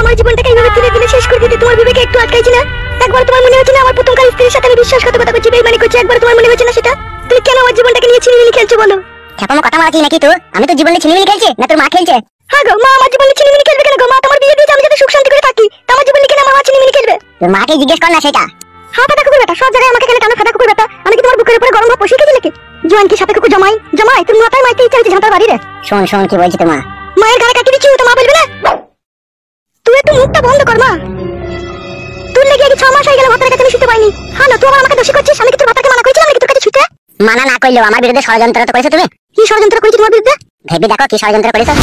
আমার জীবনটাকে এইভাবে ধীরে ধীরে শেষ করে দিতে তোমার বিবেকে একটু আটকাইছি না? একবার তোমার মনে হচ্ছে না আমার প্রথমকার স্ত্রীর সাথে আমি বিশ্বাসঘাতকতা করছি, বেইমানি করছি? একবার তোমার মনে হচ্ছে না সেটা? তুমি কেন আমার জীবনটাকে নিয়ে ছিনিমিনি খেলছো বলো? ছাপামো কথা মারাচ্ছিস নাকি তুই? আমি তো জীবনে ছিনিমিনি খেলছি না তোর মা খেলছে? হ্যাঁ গো, মা আমার জীবনে ছিনিমিনি খেলবে কেন গো? মা তোমার বিয়ে দিয়েছে আমি যাতে সুখ শান্তি করে থাকি, তা আমার জীবনে কেন আমার মা ছিনিমিনি খেলবে? তোর মাকে জিজ্ঞেস কর না সেটা। হ্যাঁ ফাটা কুকুর বেটা, সব জায়গায় আমাকে কেন টানো ফাটা কুকুর বেটা? আমি কি তোমার বুকের উপরে গরম ভাব বসিয়ে গেছি নাকি? জোয়ান কি সাথে কুকুর জমাই জমাই তুমি মাথায় মাইতে ইচ্ছা হচ্ছে ঝাঁটার বাড়ি রে। শোন শোন কি বলছি তোমার। মায়ের গায়ে কাটি দিচ্ছি তো মা বলবে না? তুই একটু মুখটা বন্ধ কর মা। তুই লেগে আগে 6 মাস হয়ে গেল ভাতার কাছে আমি শুতে পাইনি। হ্যালো, তুই আমাকে দোষী করছিস? আমি কি তোর ভাতাকে মানা করেছিলাম নাকি তোর কাছে শুতে? মানা না করলেও আমার বিরুদ্ধে ষড়যন্ত্র তো করেছো তুমি। কি ষড়যন্ত্র করেছি তোমার বিরুদ্ধে? ভেবে দেখো কি ষড়যন্ত্র করেছো।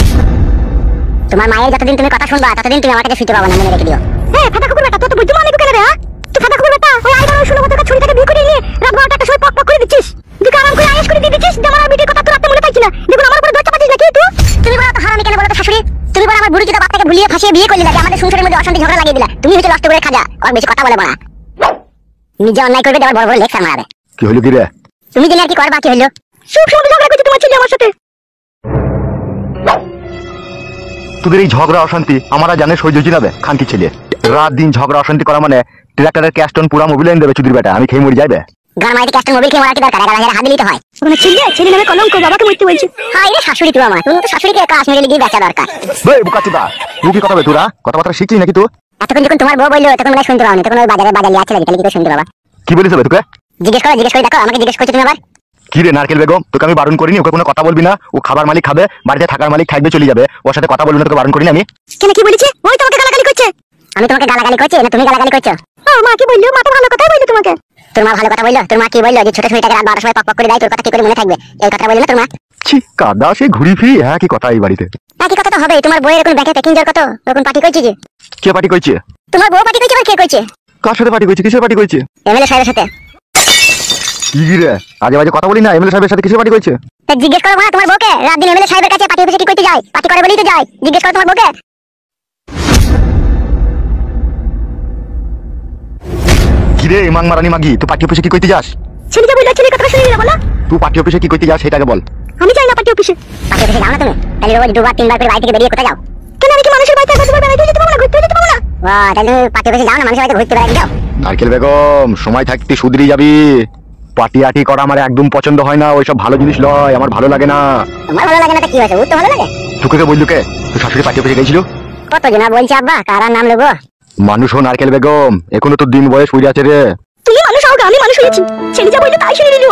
তোমার মায়ের যতদিন তুমি কথা শুনবা ততদিন তুমি আমার কাছে শুতে পাবো না, মনে রেখে দিও। হ্যাঁ ফাটা কুকুর বেটা, তোর তো বুদ্ধি মানে কেন রে? হ্যাঁ তুই ফাটা কুকুর বেটা, ওই আইডা ওই 16 বছর ছুরি থেকে বিয়ে করে নিয়ে রাত 12টার সময় পক পক করে দিচ্ছিস। তুই আরাম করে আয়েশ করে দিয়ে দিচ্ছিস, যে আমার ভিডিও কথা তোর রাতে মনে থাকছে না। দেখুন আমার উপরে দরজা পাচ্ছিস নাকি তুই? তুমি বলো তো হারামি কেন বলো তো শাশুড়ি? তুমি বলো আমার বুড়ি চোদা বাচ্চাকে ভুলিয়ে ফাঁসিয়ে বিয়ে করলে, আমাদের সংসারের মধ্যে অশান্তি ঝগড়া লাগিয়ে দিলা। তুমি হচ্ছে নষ্ট করে খাজা, আর বেশি কথা বলে বলা। নিজে অন্যায় করবে আবার বড় বড় লেকচার মারাবে। কি হলো কি রে? তুমি জেনে আর কি করবা? কি হলো? সব সময় ঝগড়া করছিস তোমার ছেলে আমার সাথে। তোদের এই ঝগড়া অশান্তি আমরা জানে সহ্য জিনাবে খানকি ছেলে। রাত দিন ঝগড়া অশান্তি করা মানে ট্রাক্টরের ক্যাস্টন পুরা মোবিল এনে দেবে চুদির বেটা, আমি খেয়ে মরে যাবে। গান মাইতে ক্যাস্টন মোবিল খেয়ে মারা কি দরকার? 11,000 হাত দিলেই হয়। ওখানে ছেলে নামে কলঙ্ক, বাবাকে মরতে বলছিস। হাই রে শাশুড়ি তুই আমার, তুমি তো শাশুড়িকে কাশ্মীরে লিগিয়ে বেচা দরকার। বে বুকাচুদা, তুই কি কথা বলে তোরা কথাবার্তা শিখছিস নাকি তুই? এতক্ষণ যখন তোমার বউ বললো তখন মনে শুনতে পাওনি, তখন ওই বাজারে বাজালি আছে নাকি? তাহলে কি করে শুনতে পাবা? কি বলিস তোকে? জিজ্ঞেস করে দেখো, আমাকে জিজ্ঞেস করছো তুমি আবার। কি রে নারকেল বেগম, তোকে আমি বারণ করিনি ওকে কোনো কথা বলবি না। ও খাবার মালিক খাবে, বাড়িতে থাকার মালিক থাকবে, চলে যাবে। ওর সাথে কথা বলবি না, তোকে বারণ করিনি আমি। কেন কি বলেছে? ওই তোমাকে গালাগালি করছে। আমি তোমাকে গালাগালি করছি না তুমি গালাগালি করছো? মা কি বললো? মা তো ভালো কথাই বললো তোমাকে। তোর মা ভালো কথা বললো? তোর মা কি বললো যে ছোট ছোটটাকে রাত 12টার সময় পক পক করে দেয়, তোর কথা কি করে মনে থাকবে? এই কথা বললো না তোর মা? ছি কাদা সে ঘুরি ফিরি হ্যাঁ কি কথা এই বাড়িতে। বাকি কথা তো হবে। তোমার বউয়ের এখন ব্যাংকে প্যাকিং জোর কত? এখন পার্টি করছে যে। কে পার্টি করছে? তোমার বউ পার্টি করছে, আর কে করছে? কার সাথে পার্টি করছে? কিসের পার্টি করছে? এমএলএ সাহেবের সাথে। কি রে আজে বাজে কথা বলি না। এমএলএ সাহেবের সাথে কিসের পার্টি করছে? তা জিজ্ঞেস করো না তোমার বউকে। রাত দিন এমএলএ সাহেবের কাছে পার্টি অফিসে কি করতে যায়? পার্টি করে বলেই তো যায়। জিজ্ঞেস করো তোমার বউকে। কি রে মাং মারানি মাগি, তুই পার্টি অফিসে কি করতে যাস? ছেলেটা বললো, ছেলের কথা শুনে নিলা বলো। তুই পার্টি অফিসে কি করতে যাস সেটাকে বল। আমি যাই না পার্টি অফিসে। পার্টি অফিসে যাও না তুমি? তাহলে রোজ 2 বার 3 বার করে বাড়ি থেকে বেরিয়ে কোথায় যাও? কেন আমি কি মানুষের বাড়িতে একবার দুবার বেড়াইতে যেতে পারবো না? ঘুরতে যেতে পারবো না? বাহ, তাহলে পার্টি অফিসে যাও না, মানুষের বাড়িতে ঘুরতে বেড়াতে যাও। নারকেল বেগম সময় থাকতে সুধরি যাবি। পার্টি আটি করা আমার একদম পছন্দ হয় না, ওইসব ভালো জিনিস লয়, আমার ভালো লাগে না। তোমার ভালো লাগে না তো কি হয়েছে? ওর তো ভালো লাগে। তোকে কে বললো কে? তুই শাশুড়ি পার্টি অফিসে গেছিল? কত জনা বলছে আব্বা, কার নাম নেবো? মানুষ হো নারকেল বেগম, এখনো তো দিন বয়স হয়ে আছে রে। তুমি মানুষ হও, আমি মানুষ হয়েছি। ছেলে যা বললো তাই শুনে নিল।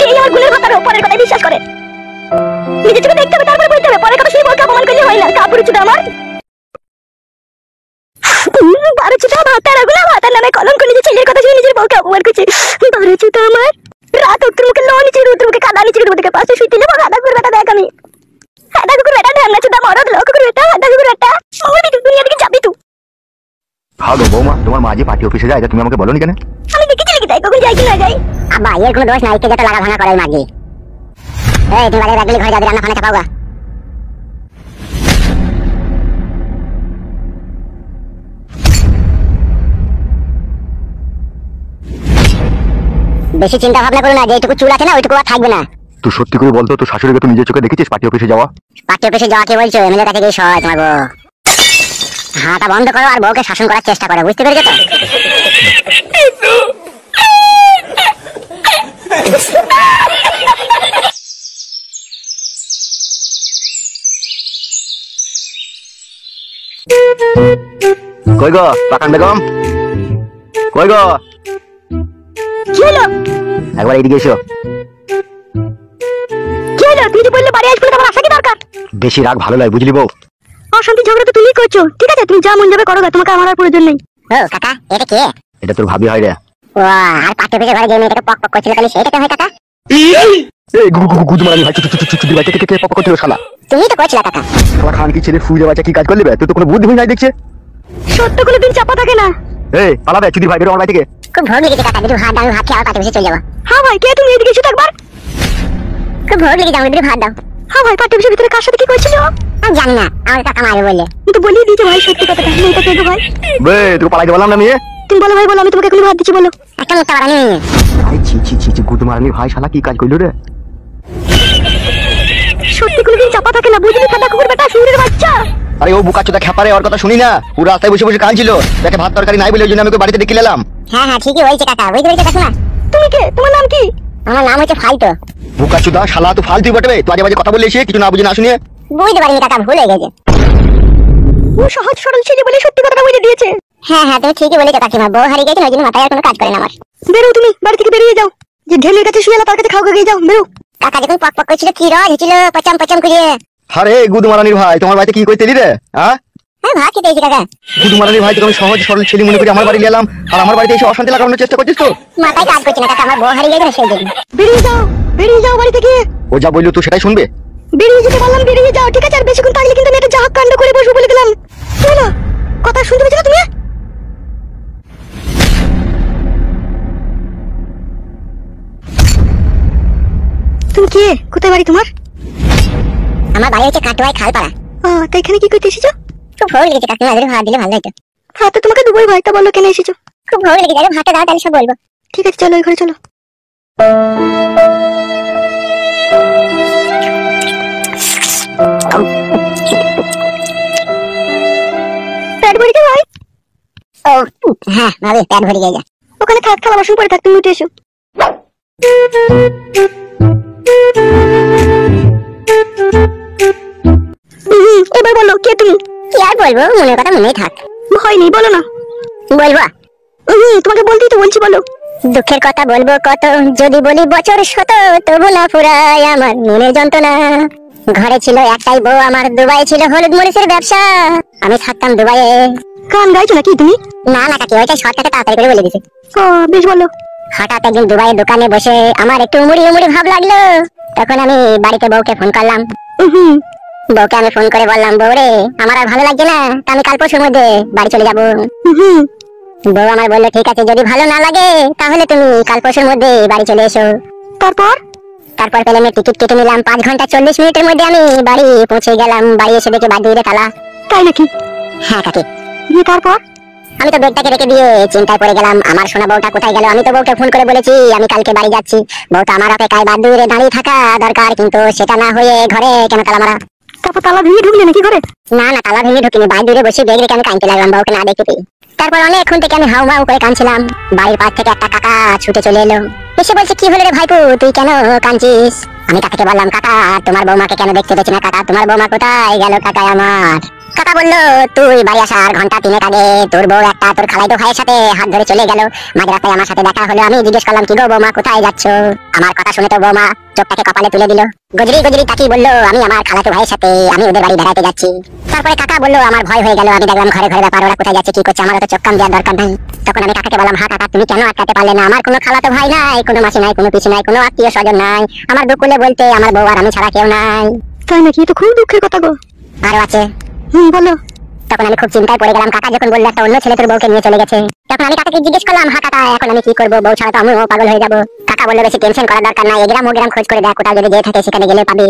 এই আমার গুলের ভাতার পরের কথায় বিশ্বাস করে। নিজের চোখে দেখতে হবে, তারপরে বলতে হবে। পরের কথা শুনে বলতে অপমান করলে হয় না। কাপড় চুটা আমার বারো চুটা ভাতার আগুলা, ভাতার নামে কলঙ্ক। নিজের ছেলের কথা শুনে নিজের বউকে অপমান করছে। বারো চুটা আমার। রাত তোর মুখে লো নিচে তোর মুখে কাদা নিচে তোর পাশে শুইতে নেবো। হাদা কুকুর বেটা দেখ আমি। হাদা কুকুর বেটা ঢামনা চুটা মরদ লো কুকুর বেটা। হাদা কুকুর বেটা মরবি তুই, দুনিয়া থেকে যাবি তুই। হ্যাঁ গো বৌমা, তোমার মা যে পার্টি অফিসে যায় তুমি আমাকে বলোনি কেন? আমি দেখেছি নাকি তাই কখন যাই কি না যাই? আব্বা এর কোনো দোষ নাই, কে যেটা লাগা ভাঙা করে মাগি। এই তুমি বাড়ির ব্যাগগুলি ঘরে যাবে, রান্না খানা চাপাওগা। বেশি চিন্তা ভাবনা করো না, যেটুকু চুল আছে না ওইটুকু আর থাকবে না। তুই সত্যি করে বলতো, তুই শাশুড়িকে তুই নিজের চোখে দেখেছিস পার্টি অফিসে যাওয়া? পার্টি অফিসে যাওয়া কে বলছো? এমএলএ কাছে গিয়ে সয় তোমার বউ। হাঁটা বন্ধ করো আর বউকে শাসন করার চেষ্টা করো, বুঝতে পেরেছো তো? কই গো পাকান বেগম, কই গো? কি হলো? একবার এইদিকে এসো। কি হলো? তুই যে বললে বাড়ি আসবি না, আমার আসা কি দরকার? বেশি রাগ ভালো লাগে বুঝলি বউ। অশান্তি ঝগড়া তো তুমি করছো, ঠিক আছে? তুমি যা মন যাবে করো, তোমাকে আমার আর প্রয়োজন নেই। ও কাকা, এটা কে? এটা তোর ভাবি হয় রে। ও আর পার্টি অফিসে ঘরে গিয়ে মেয়েটাকে পক পক করছিল, তাহলে সেটা হয় কাকা? এই গুদু মারানি ভাই, চুদি ভাই কে পক করছিল শালা? তুমি তো করছিলে কাকা। আমার খান কি ছেলে ফুলে বাচ্চা কি কাজ করলি বে? তুই তো কোনো বুদ্ধি নাই দেখছে। সত্য কোনো দিন চাপা থাকে না। এই পালাবে চুদি ভাই বেরো আমার বাড়ি থেকে। খুব ভোগ লেগেছে কাকা, যদি ভাত দাও ভাত খেয়ে পার্টি অফিসে চলে যাবো। হ্যাঁ ভাই, কে তুমি এদিকে এসো তো একবার। খুব ভোগ লেগে যাবো, যদি ভাত দাও। হ্যাঁ ভাই, পার্টি অফিসের ভিতরে কার সাথে কি করছিল? আমি জানি না, আমার কাকা মারবে বললে। আমি তো বলিয়ে দিয়েছি ভাই সত্যি কথাটা। মেয়েটা কে গো ভাই? বে তুই পালাইতে বললাম না মেয়ে। তুমি বলো ভাই, বলো, আমি তোমাকে এখনই ভাত দিচ্ছি, বলো। একটা মুক্তা বাড়ানি নিয়ে। ভাই ছি ছি ছি গুদু মারানি ভাই শালা কি কাজ করলো রে? সত্যি কোনো দিন চাপা থাকে না, বুঝলি? ফাটা কুকুর বেটা, শুয়োরের বাচ্চা। আরে ও বুকাচোদা খেপারে ওর কথা শুনি না, ও রাস্তায় বসে বসে কাঁদছিল, দেখে ভাত তরকারি নাই বলে ওই জন্য আমি ওকে বাড়িতে ডেকে এলাম। হ্যাঁ হ্যাঁ ঠিকই বলছে কাকা, বুঝতে পেরেছি কাকিমা। তুমি কে? তোমার নাম কি? আমার নাম হচ্ছে ফালতু। বুকাচোদা শালা তো ফালতুই বটে, তুই আজে বাজে কথা বলে এসে কিছু না বুঝে না শুনিয়ে। বুঝতে পারিনি কাকা, ভুল হয়ে গেছে। ও সহজ সরল ছেলে বলে সত্যি কথাটা বলে দিয়েছে। হ্যাঁ হ্যাঁ তুমি ঠিকই বলেছো কাকিমা, বউ হারিয়ে গেছে ওই জন্য মাথায় আর কোনো কাজ করে না আমার। বেরো তুমি বাড়ি থেকে, বেরিয়ে যাও। যে ঢেলের কাছে শুয়ে তার কাছে খাও গিয়ে যাও, বেরো। কাকা যখন পক পক করছিল কি রস হয়েছিল পচাম পচাম করে। আরে গুদমারানির ভাই, তোমার বাড়িতে কি করতে এলি রে? হ্যাঁ হ্যাঁ ভাত খেতে এসেছি কাকা। গুদমারানির ভাই, তোকে আমি সহজ সরল ছেলে মনে করি আমার বাড়ি এলাম, আর আমার বাড়িতে এসে অশান্তি লাগানোর চেষ্টা করছিস তো? মাথায় কাজ করছে না কাকা, আমার বউ হারিয়ে গেছে সেই জন্য। বেরিয়ে যাও, বেরিয়ে যাও বাড়ি থেকে। ও যা বললো তো সেটাই শুনবে। বেরিয়ে যেতে বললাম, বেরিয়ে যাও, ঠিক আছে? আর বেশিক্ষণ থাকলে কিন্তু আমি একটা জাহাজ কাণ্ড করে বসবো বলে দিলাম। শোনো, কথা শুনতে পেয়েছো না তুমি? তুমি কে? কোথায় বাড়ি তোমার? আমার বাড়ি হচ্ছে কাটোয়ায় খালপাড়া। তা এখানে কি করতে এসেছো? খুব ভোগ লেগেছে কাকিমা, যদি ভাত দিলে ভালো হতো। হ্যাঁ তো তোমাকে দুবোই ভাই, তা বললো কেন এসেছো? খুব ভোগ লেগেছে, আরে ভাতটা দাও তাহলে সব বলবো। ঠিক আছে চলো, ওই ঘরে চলো। পেট ভরে ভাই? ও হ্যাঁ ভাবি, পেট ভরে গেছে। ওখানে থাক, থালা বাসন পরে থাক, তুমি উঠে এসো। এবার বলো কে তুমি? কি আর বলবো, মনের কথা মনেই থাক। ভয় নেই, বলো না। বলবো? তোমাকে বলতেই তো বলছি, বলো। দুঃখের কথা বলবো কত, যদি বলি বছর শত, তবু না ফুরায় আমার মনের যন্ত্রণা। ঘরে ছিল একটাই বউ আমার, দুবাই ছিল হলুদ মরিচের ব্যবসা, আমি থাকতাম দুবাইয়ে। গান গাইছো নাকি তুমি? না না কাকি, ওইটাই শর্টকাটে তাড়াতাড়ি করে বলে দিছি। বেশ বলো। হঠাৎ একদিন দুবাইয়ের দোকানে বসে আমার একটু উমুড়ি উমুড়ি ভাব লাগলো, তখন আমি বাড়িতে বউকে ফোন করলাম। বউকে আমি ফোন করে বললাম, বউ রে আমার আর ভালো লাগছে না, তা আমি কাল পরশুর মধ্যে বাড়ি চলে যাবো। বউ আমার বললো ঠিক আছে, যদি ভালো না লাগে তাহলে তুমি কাল পরশুর মধ্যে বাড়ি চলে এসো। তারপর প্লেনের টিকিট কেটে নিলাম, 5 ঘন্টা 40 মিনিটের মধ্যে আমি বাড়ি পৌঁছে গেলাম। বাড়ি এসে দেখি বাড়ি দিয়ে তালা। তাই নাকি? হ্যাঁ কাকি। দিয়ে তারপর? আমি তো ব্যাগটাকে রেখে দিয়ে চিন্তায় পড়ে গেলাম, আমার সোনা বউটা কোথায় গেল। আমি তো বউকে ফোন করে বলেছি আমি কালকে বাড়ি যাচ্ছি, বউটা আমার অপেক্ষায় বাদ দূরে দাঁড়িয়ে থাকা দরকার, কিন্তু সেটা না হয়ে ঘরে কেন তালা মারা? তারপর তালা ভেঙে ঢুকলে নাকি ঘরে? না না, তালা ভেঙে ঢুকিনি, বাইরে দূরে বসে ব্যাগ রেখে আমি কাঁদতে লাগলাম বউকে না দেখতে পেয়ে। তারপর অনেকক্ষণ থেকে আমি হাউ মাউ করে কাঁদছিলাম। বাড়ির পাশ থেকে একটা কাকা ছুটে চলে এলো, এসে বলছে কি হলো রে ভাইপু, তুই কেন কাঁদছিস? আমি কাকাকে বললাম, কাকা তোমার বৌমাকে কেন দেখতে পেয়েছি না কাকা, তোমার বৌমা কোথায় গেল কাকা আমার? কাকা বললো, তুই বাড়ি আসার ঘন্টা 3 আগে তোর বউ একটা তোর খালাইতো ভাইয়ের সাথে হাত ধরে চলে গেল, মাঝ রাস্তায় আমার সাথে দেখা হলো। আমি জিজ্ঞেস করলাম, কি গো বৌমা কোথায় যাচ্ছ? আমার কথা শুনে তো বৌমা চোখটাকে কপালে তুলে দিল, গজরি গজরি তাকিয়ে বললো, আমি আমার খালাতো ভাইয়ের সাথে আমি ওদের বাড়ি বেড়াতে যাচ্ছি। তারপরে কাকা বললো, আমার ভয় হয়ে গেল, আমি দেখলাম ঘরে ঘরে ব্যাপার, ওরা কোথায় যাচ্ছে কি করছে, আমার তো চোখ কান দেওয়ার দরকার নাই। তখন আমি কাকাকে বললাম, হ্যাঁ কাকা তুমি কেন আটকাতে পারলে না? আমার কোনো খালাতো ভাই নাই, কোনো মাসি নাই, কোনো পিসি নাই, কোনো আত্মীয় স্বজন নাই, আমার দুকুলে বলতে আমার বউ আর আমি ছাড়া কেউ নাই। তাই নাকি? তো খুব দুঃখের কথা গো। আরো আছে। বলো। তখন আমি খুব চিন্তায় পড়ে গেলাম, কাকা যখন বললো একটা অন্য ছেলে তোর বউকে নিয়ে চলে গেছে, তখন আমি কাকাকে জিজ্ঞেস করলাম, হ্যাঁ কাকা এখন আমি কি করবো, বউ ছাড়া তো আমিও পাগল হয়ে যাবো। কাকা বললো, বেশি টেনশন করার দরকার নাই, এগ্রাম ওগ্রাম খোঁজ করে দেখ, কোথাও যদি যেয়ে থাকে সেখানে গেলে পাবি।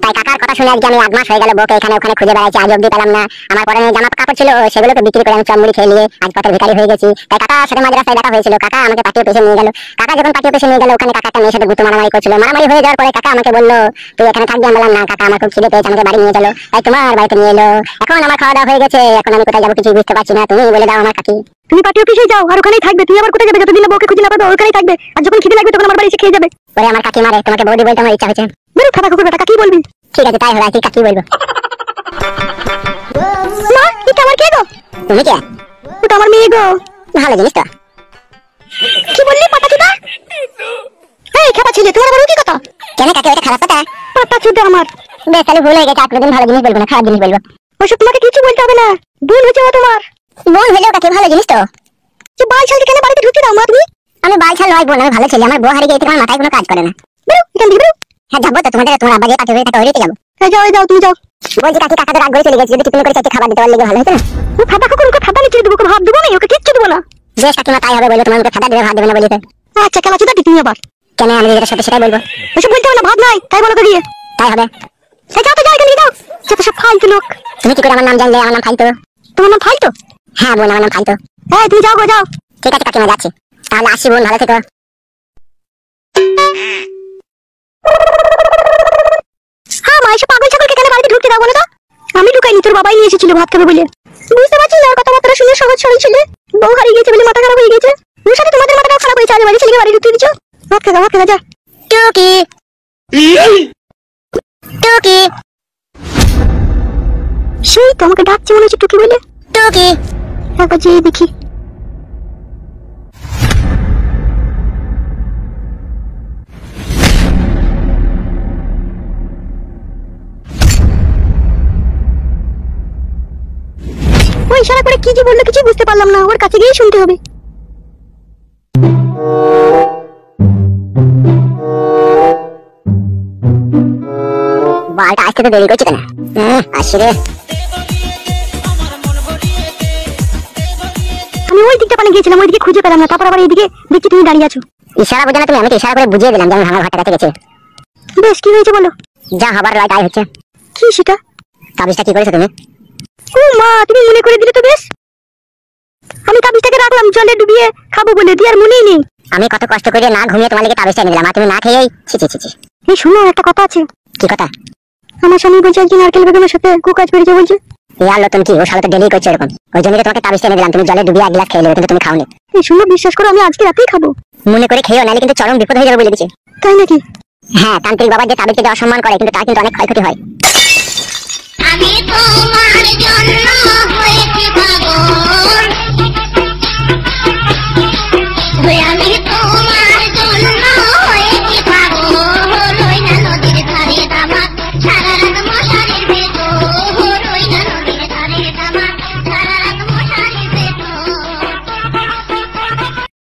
তাই কাকার কথা শুনে আজকে আমি 8 মাস হয়ে গেল বউকে এখানে ওখানে খুঁজে বেড়াচ্ছি, আজ অব্দি পেলাম না। আমার পরনে জামা কাপড় ছিল সেগুলোকে বিক্রি করে আমি চমড়ি খেয়ে নিয়ে আজ পথের ভিখারি হয়ে গেছি। তাই কাকার সাথে মাঝ রাস্তায় দেখা হয়েছিল, কাকা আমাকে পাঠিয়ে পেছনে নিয়ে গেল। কাকা যখন পাঠিয়ে পেছনে নিয়ে গেল, ওখানে কাকা একটা মেয়ের সাথে গুতো মারামারি করছিল। মারামারি হয়ে যাওয়ার পরে কাকা আমাকে বললো, তুই এখানে থাকবি? আমি বললাম, না কাকা আমার খুব খিদে পেয়েছে, আমাকে বাড়ি নিয়ে চলো। তাই তোমার বাড়িতে নিয়ে এলো। এখন আমার খাওয়া দাওয়া হয়ে গেছে, এখন আমি কোথায় যাবো কিছু বুঝতে পারছি না, তুমি বলে দাও আমার কাকি। তুমি পার্টি অফিসে যাও, আর ওখানেই থাকবে। তুমি আবার কোথায় যাবে? যতদিন না বউকে খুঁজে না পাবে ওখানেই থাকবে, আর যখন খিদে লাগবে তখন আমার বাড়ি এসে খেয়ে যাবে। ওরে আমার কাকি মারে, তোমাকে বৌদি বলতে আমার ইচ্ছা হয়েছে। বেরো খাতা কুকুর বেটা, কি বলবি? ঠিক আছে তাই হবে, আর কি কাকি বলবো। মা এটা আমার কে গো? তুমি কে? ওটা আমার মেয়ে গো। ভালো জিনিস তো। কি বললি পাতা চুদা? এই খেপা ছেলে, তোমার আবার কি কথা? কেন কাকি, ওটা খারাপ কথা? পাতা চুদা আমার। বেশ তাহলে ভুল হয়ে গেছে, আর কোনোদিন ভালো জিনিস বলবো না, খারাপ জিনিস বলবো। ওইসব তোমাকে কিছু বলতে হবে না, ভুল হয়েছে ও তোমার। বোন হলেও কাকি ভালো জিনিস তো। যে বাল ছালকে কেন বাড়িতে ঢুকতে দাও মা তুমি? আমি বাল ছাল নয় বোন, আমি ভালো ছেলে, আমার বউ হারিয়ে গেছে, আমার মাথায় কোনো কাজ করে না। বেরো এখান থেকে, বেরো। হ্যাঁ যাবো তো, তোমাদের তোমার আব্বা যে পাঠিয়ে থাকে ওইতে যাবো। হ্যাঁ যাও যাও, তুমি যাও। বলছি কাকি, কাকা তো রাগ করে চলে গেছে, যদি টিফিন করে চাইতে খাবার দিতে পারলে ভালো হতো না? ও ফাটা কুকুর, ওকে ফাটা নিচে দেবো, ওকে ভাত দেবো না, ওকে কিচ্ছু দেবো না। বেশ কাকিমা তাই হবে, বললো তোমার মুখে খাবার দেবে ভাত দেবে না বলিতে। আচ্ছা খেলা চুদা তুমি আবার। কেন, আমি যেটা সত্যি সেটাই বলবো। ওসব বলতে হবে না, ভাত নাই তাই বলো তো গিয়ে। তাই হবে। যাও তো, যাও এখান থেকে যাও। যত সব ফালতু লোক। তুমি কি করে আমার নাম জানলে? আমার নাম ফালতু। তোমার নাম ফালতু? হ্যাঁ বোন, আমার নাম ফালতু। হ্যাঁ তুমি যাও গো, যাও। ঠিক আছে কাকিমা যাচ্ছি, তাহলে আসি বোন, ভালো থেকো। হ্যাঁ মা, এসব পাগল ছাগলকে কেন বাড়িতে ঢুকতে দাও বলো তো? আমি ঢুকাইনি, তোর বাবাই নিয়ে এসেছিল ভাত খাবে বলে। বুঝতে পারছি না, কথাবার্তা শুনে সহজ সরল ছেলে, বউ হারিয়ে গেছে বলে মাথা খারাপ হয়ে গেছে। ওর সাথে তোমাদের মাথাটাও খারাপ হয়েছে, আজ বাড়ি ছেলেকে বাড়ি ঢুকতে দিচ্ছ। ভাত খা যা। টুকি টুকি সেই তো আমাকে ডাকছে মনে হচ্ছে টুকি বলে। টুকি একবার যেয়ে দেখি। ওই ইশারা করে কি যে বললো কিছু বুঝতে পারলাম না, ওর কাছে গিয়ে শুনতে হবে। বালটা আসতে তো দেরি করছে কেন? আসি রে। আমি ওই দিকটা পানে গিয়েছিলাম, ওইদিকে খুঁজে পেলাম না, তারপর আবার এইদিকে দেখছি তুমি দাঁড়িয়ে আছো। ইশারা বোঝা না তুমি, আমি তো ইশারা করে বুঝিয়ে দিলাম যে আমি ভাঙা ঘরটা কাছে গেছে। বেশ, কি হয়েছে বলো। যা হবার লয় তাই হচ্ছে। কি সেটা? তাবিজটা কি করেছো তুমি? ও মা, তুমি মনে করে দিলে তো বেশ। আমি তাবিজটাকে রাখলাম জলে ডুবিয়ে খাবো বলে, দিয়ে আর মনেই নেই। আমি কত কষ্ট করে না ঘুমিয়ে তোমার লেগে তাবিজটা এনে দিলাম, আর তুমি না খেয়েই ছি ছি ছি ছি। এই শোনো, একটা কথা আছে। কি কথা? আমার স্বামী বলছে একদিন নারকেল বেগমের সাথে কুকাজ পেরেছে বলছে। ইয়ার নতুন কি, ও শালা তো ডেলি করছে এরকম। ওই জন্য তোমাকে তাবিজটা এনে দিলাম, তুমি জলে ডুবিয়ে এক গ্লাস খেয়ে নেবে, কিন্তু তুমি খাওনি। এই শোনো, বিশ্বাস করো আমি আজকে রাতেই খাবো। মনে করে খেয়েও, নাহলে কিন্তু চরম বিপদ হয়ে যাবে বলে দিচ্ছি। তাই নাকি? হ্যাঁ, তান্ত্রিক বাবা যে তাবিজকে যে অসম্মান করে, কিন্তু তার কিন্তু অনেক ক্ষয়ক্ষতি হয়। আমি তোমার জন্য হয়েছি